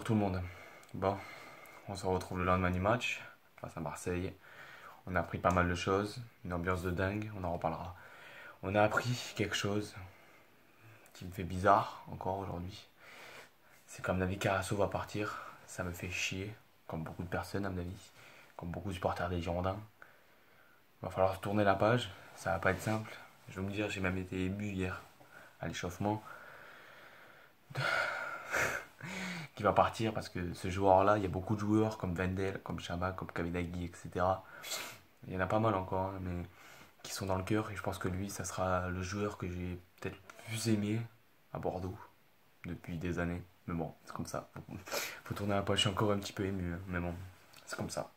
Bonjour tout le monde. Bon, on se retrouve le lendemain du match face à Marseille. On a appris pas mal de choses, une ambiance de dingue, on en reparlera. On a appris quelque chose qui me fait bizarre encore aujourd'hui. C'est comme David Carrasco va partir, ça me fait chier, comme beaucoup de personnes à mon avis, comme beaucoup de supporters des Girondins. Il va falloir tourner la page, ça va pas être simple. Je vais me dire, j'ai même été ému hier à l'échauffement qui va partir parce que ce joueur-là, il y a beaucoup de joueurs comme Wendel, comme Chaba, comme Kavidagui, etc. Il y en a pas mal encore, hein, mais qui sont dans le cœur. Et je pense que lui, ça sera le joueur que j'ai peut-être le plus aimé à Bordeaux depuis des années. Mais bon, c'est comme ça. Faut tourner la page, je suis encore un petit peu ému, hein, mais bon, c'est comme ça.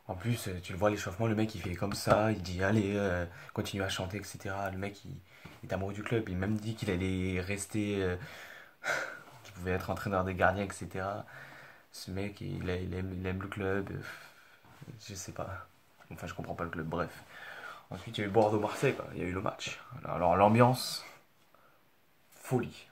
En plus, tu le vois à l'échauffement, le mec il fait comme ça, il dit allez, continue à chanter, etc. Le mec il est amoureux du club, il m'a même dit qu'il allait rester, qu'il pouvait être entraîneur des gardiens, etc. Ce mec il aime le club, je sais pas. Enfin, je comprends pas le club, bref. Ensuite, il y a eu Bordeaux-Marseille, quoi. Il y a eu le match. Alors, l'ambiance, folie.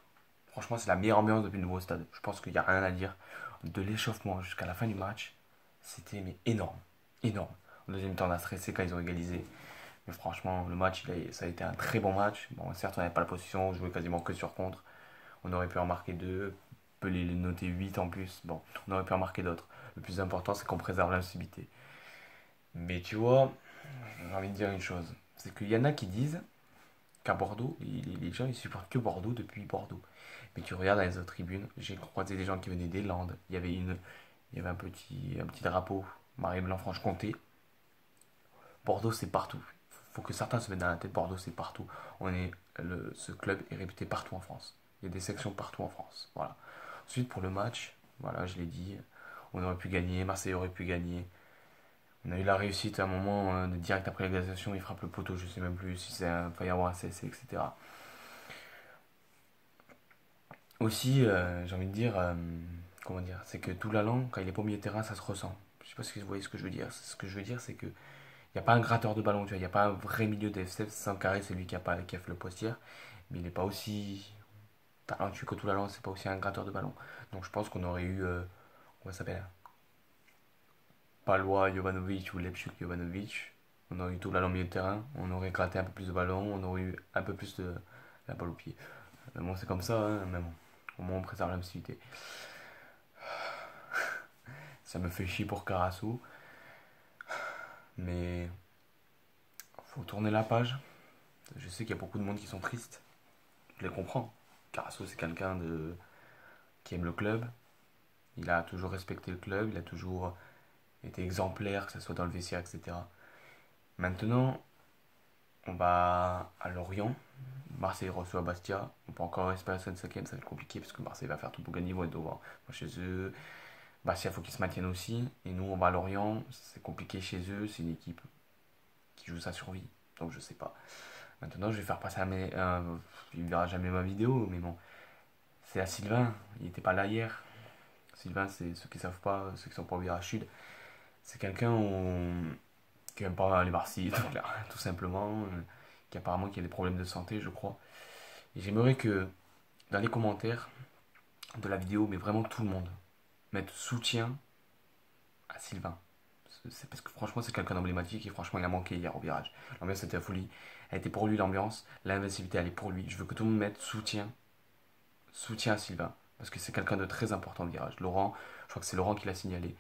Franchement, c'est la meilleure ambiance depuis le nouveau stade. Je pense qu'il n'y a rien à dire. De l'échauffement jusqu'à la fin du match, c'était mais énorme. Énorme. Au deuxième temps, on a stressé quand ils ont égalisé. Mais franchement, le match, ça a été un très bon match. Bon, certes, on n'avait pas la position, on jouait quasiment que sur contre. On aurait pu en marquer deux, on peut les noter 8 en plus. Bon, on aurait pu en marquer d'autres. Le plus important, c'est qu'on préserve l'invincibilité. Mais tu vois, j'ai envie de dire une chose. C'est qu'il y en a qui disent qu'à Bordeaux, les gens ils supportent que Bordeaux depuis Bordeaux. Mais tu regardes dans les autres tribunes, j'ai croisé des gens qui venaient des Landes. Il y avait un petit drapeau Marie-Blanc-Franche-Comté. Bordeaux, c'est partout. Faut que certains se mettent dans la tête. Bordeaux, c'est partout. Ce club est réputé partout en France. Il y a des sections partout en France. Voilà. Ensuite, pour le match, voilà, je l'ai dit, on aurait pu gagner, Marseille aurait pu gagner. On a eu la réussite à un moment, de direct après l'égalisation, il frappe le poteau, je sais même plus si c'est un firewall, un CSC, etc. Aussi, j'ai envie de dire, comment dire, c'est que Toulalan, quand il est pas au milieu de terrain, ça se ressent. Je sais pas si vous voyez ce que je veux dire. Ce que je veux dire, c'est que il n'y a pas un gratteur de ballon, tu vois, il n'y a pas un vrai milieu de FCF. Sankaré, c'est lui qui a fait le postier, mais il n'est pas aussi talentueux que Toulalan, c'est pas aussi un gratteur de ballon. Donc je pense qu'on aurait eu, comment ça s'appelle, Palois Jovanovic ou Lepchuk Jovanovic, on aurait eu tout là au milieu de terrain, on aurait gratté un peu plus de ballon, on aurait eu un peu plus de la balle au pied. Mais bon, c'est comme ça, hein, mais bon, au moins on préserve la l'activité. Ça me fait chier pour Carasso, mais faut tourner la page. Je sais qu'il y a beaucoup de monde qui sont tristes, je les comprends. Carasso, c'est quelqu'un qui aime le club, il a toujours respecté le club, il a toujours été exemplaire, que ce soit dans le vestiaire, etc. Maintenant, on va à Lorient. Marseille reçoit Bastia. On peut encore espérer ça une cinquième, ça va être compliqué parce que Marseille va faire tout pour gagner, ils vont être devant chez eux. Bastia, il faut qu'ils se maintiennent aussi. Et nous, on va à Lorient, c'est compliqué chez eux, c'est une équipe qui joue sa survie. Donc je sais pas. Maintenant, je vais faire passer il ne verra jamais ma vidéo, mais bon. C'est à Sylvain, il n'était pas là hier. Sylvain, c'est ceux qui savent pas, ceux qui sont pas au virage sud. C'est quelqu'un qui aime pas les Marseillais, tout simplement. Qui apparemment qui a des problèmes de santé, je crois. Et j'aimerais que dans les commentaires de la vidéo, mais vraiment tout le monde, mette soutien à Sylvain. C'est parce que franchement, c'est quelqu'un d'emblématique et franchement, il a manqué hier au virage. L'ambiance était à folie. Elle était pour lui, l'ambiance. L'invincibilité, elle est pour lui. Je veux que tout le monde mette soutien à Sylvain. Parce que c'est quelqu'un de très important au virage. Laurent, je crois que c'est Laurent qui l'a signalé.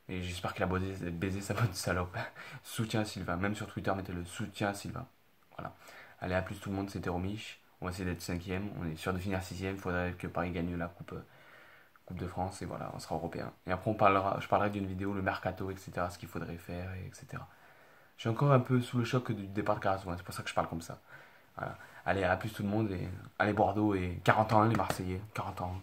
Et j'espère qu'il a baisé sa bonne salope. Soutien à Sylvain. Même sur Twitter, mettez-le. Soutien à Sylvain. Voilà. Allez, à plus tout le monde, c'était Romiche. On va essayer d'être cinquième. On est sûr de finir sixième. Il faudrait que Paris gagne la coupe de France. Et voilà, on sera européen. Et après, je parlerai d'une vidéo, le mercato, etc. Ce qu'il faudrait faire, etc. Je suis encore un peu sous le choc du départ de Carrasco. C'est pour ça que je parle comme ça. Voilà. Allez, à plus tout le monde. Et allez, Bordeaux. Et 40 ans, hein, les Marseillais. 40 ans.